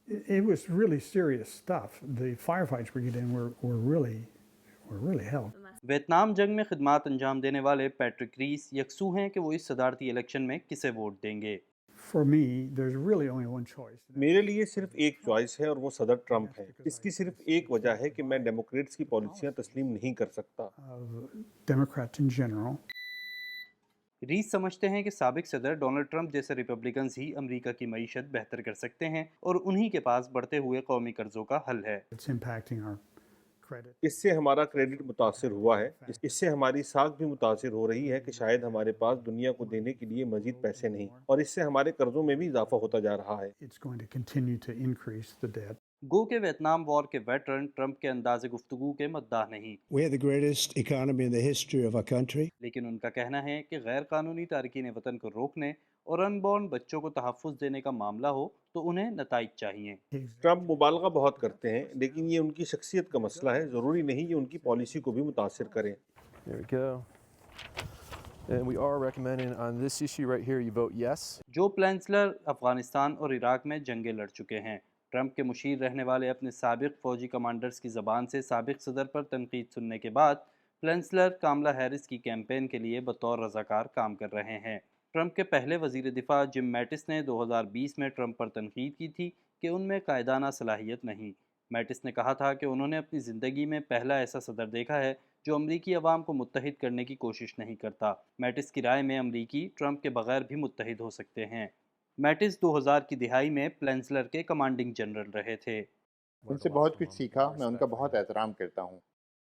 It was really serious stuff. The firefights we get in were really hell. Vietnam जंग में खिदमात अंजाम देने वाले पैट्रिक रीस यकसू हैं कि वो इस सदारती इलेक्शन में किसे वोट देंगे। For me, there's really only one choice. मेरे लिए सिर्फ एक चॉइस है और वो सदर ट्रंप है। इसकी सिर्फ एक वजह है कि मैं डेमोक्रेट्स की पॉलिसियां तस्लीम नहीं कर सकता। Democrats in general. रीस समझते हैं कि साबिक सदर डोनाल्ड ट्रंप जैसे रिपब्लिकन्स ही अमेरिका की मईशत बेहतर कर सकते हैं और उन्हीं के पास बढ़ते हुए कौमी कर्जों का हल है। It's impacting our credit. इससे हमारा क्रेडिट मुतासिर हुआ है। इससे हमारी साख भी मुतासिर हो रही है कि शायद हमारे पास दुनिया को देने के लिए मजीद पैसे नहीं, और इससे हमारे कर्जों में भी इजाफा होता जा रहा है। It's going to continue to increase the debt. गो के वियतनाम वॉर के वेटरन ट्रंप के अंदाज़े गुफ्तगू के मद्दाह नहीं, We're the greatest economy in the history of our country. लेकिन उनका कहना है कि गैर कानूनी तारकीन वतन को रोकने और अनबॉर्न बच्चों को तहफ़्फ़ुज़ देने का मामला हो तो उन्हें नताइज चाहिए। ट्रंप मुबालगा बहुत करते हैं, लेकिन ये उनकी शख्सियत का मसला है। ज़रूरी नहीं ये उनकी पॉलिसी को भी मुतासिर करें। There we go. And we are recommending on this issue right here, you vote yes. जो प्लेंसलर अफ़गानिस्तान और इराक़ में जंगें लड़ चुके हैं, ट्रंप के मुशीर रहने वाले अपने साबिक फ़ौजी कमांडर्स की ज़बान से साबिक सदर पर तनकीद सुनने के बाद प्लेंसलर कामला हैरिस की कैंपेन के लिए बतौर रज़ाकार काम कर रहे हैं। ट्रंप के पहले वज़ीर दिफ़ा जिम मैटिस ने 2020 में ट्रंप पर तनकीद की थी कि उनमें कायदाना सलाहियत नहीं। मैटिस ने कहा था कि उन्होंने अपनी ज़िंदगी में पहला ऐसा सदर देखा है जो अमरीकी अवाम को मुत्तहिद करने की कोशिश नहीं करता। मैटिस की राय में अमरीकी ट्रंप के बगैर भी मुत्तहिद हो सकते हैं। मैटिस 2000 की दिहाई में प्लेंसलर के कमांडिंग जनरल रहे थे। उनसे बहुत कुछ सीखा, मैं उनका बहुत एहतराम करता हूँ।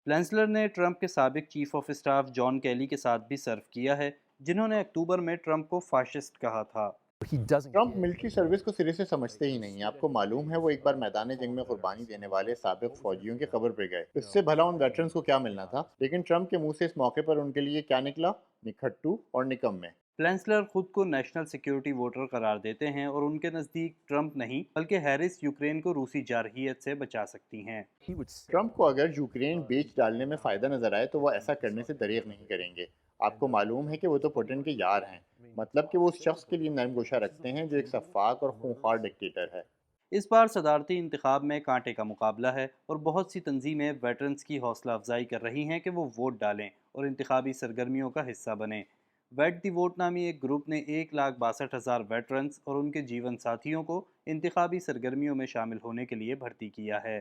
प्लेंसलर ने ट्रंप के साबिक चीफ ऑफ स्टाफ जॉन कैली के साथ भी सर्व किया है, जिन्होंने अक्टूबर में ट्रंप को फाशिस्ट कहा था। ट्रंप मिलिट्री सर्विस को सिरे से समझते ही नहीं। आपको मालूम है वो एक बार मैदान जंग में कुर्बानी देने वाले साबिक फौजियों की कब्र पे गए। इससे भला उन वेटरन्स को क्या मिलना था, लेकिन ट्रंप के मुंह से इस मौके पर उनके लिए क्या निकला? निखट्टू और निकम्मे। प्लेंसलर खुद को नेशनल सिक्योरिटी वोटर करार देते हैं और उनके नज़दीक ट्रंप नहीं बल्कि हैरिस यूक्रेन को रूसी जारहियत से बचा सकती हैं। ट्रंप को अगर यूक्रेन बेच डालने में फ़ायदा नज़र आए तो वो ऐसा करने से दरेग नहीं करेंगे। आपको मालूम है कि वो तो पुतिन के यार हैं, मतलब कि वो उस शख्स के लिए नरम गोशा रखते हैं जो एक सफाक और खूंखार डिक्टेटर है। इस बार सदारती इंतखाब में कांटे का मुकाबला है और बहुत सी तंजीमें वेटरन्स की हौसला अफजाई कर रही हैं कि वो वोट डालें और इंतखाबी सरगर्मियों का हिस्सा बनें। वेट दी वोट नामी एक ग्रुप ने 1,62,000 वेटरन्स और उनके जीवन साथियों को इंतखाबी सरगर्मियों में शामिल होने के लिए भर्ती किया है।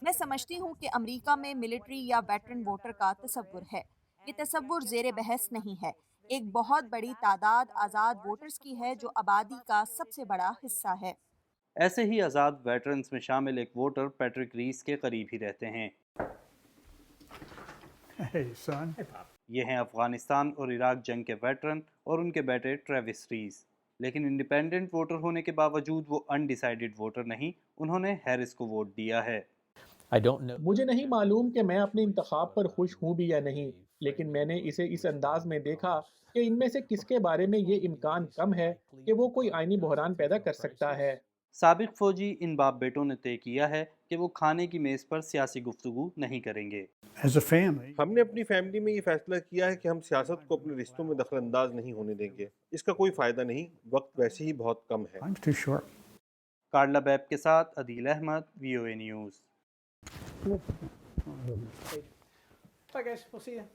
मैं समझती हूँ कि अमेरिका में मिलिट्री या वेटरन वोटर का तसव्वुर है। ये तसव्वुर ज़ेरे बहस नहीं है। एक बहुत बड़ी तादाद आज़ाद वोटर्स की है जो आबादी का सबसे बड़ा हिस्सा है। ऐसे ही आज़ाद वेटरन्स में शामिल एक वोटर पैट्रिक रीस के करीब ही रहते हैं। Hey, son. ये हैं अफ़गानिस्तान और इराक जंग के वेटरन और उनके बेटे ट्रेविस रीस। लेकिन इंडिपेंडेंट वोटर होने के बावजूद वो अनडिसाइडेड वोटर नहीं, उन्होंने हैरिस को वोट दिया है। मुझे नहीं मालूम कि मैं अपने इंतखाब पर खुश हूँ भी या नहीं, लेकिन मैंने इसे इस अंदाज में देखा कि इनमें से किसके बारे में ये इम्कान कम है कि वो कोई आइनी बहरान पैदा कर सकता है। साबिक फौजी इन बाप बेटों ने तय किया है कि वो खाने की मेज़ पर सियासी गुफ्तगू नहीं करेंगे। As a family, हमने अपनी फैमिली में ये फैसला किया है कि हम सियासत को अपने रिश्तों में दखलंदाज नहीं होने देंगे। इसका कोई फ़ायदा नहीं, वक्त वैसे ही बहुत कम है। time's too short. कार्ला बैब के साथ Adeel Ahmed, VOA news. Bye guys, we'll see you.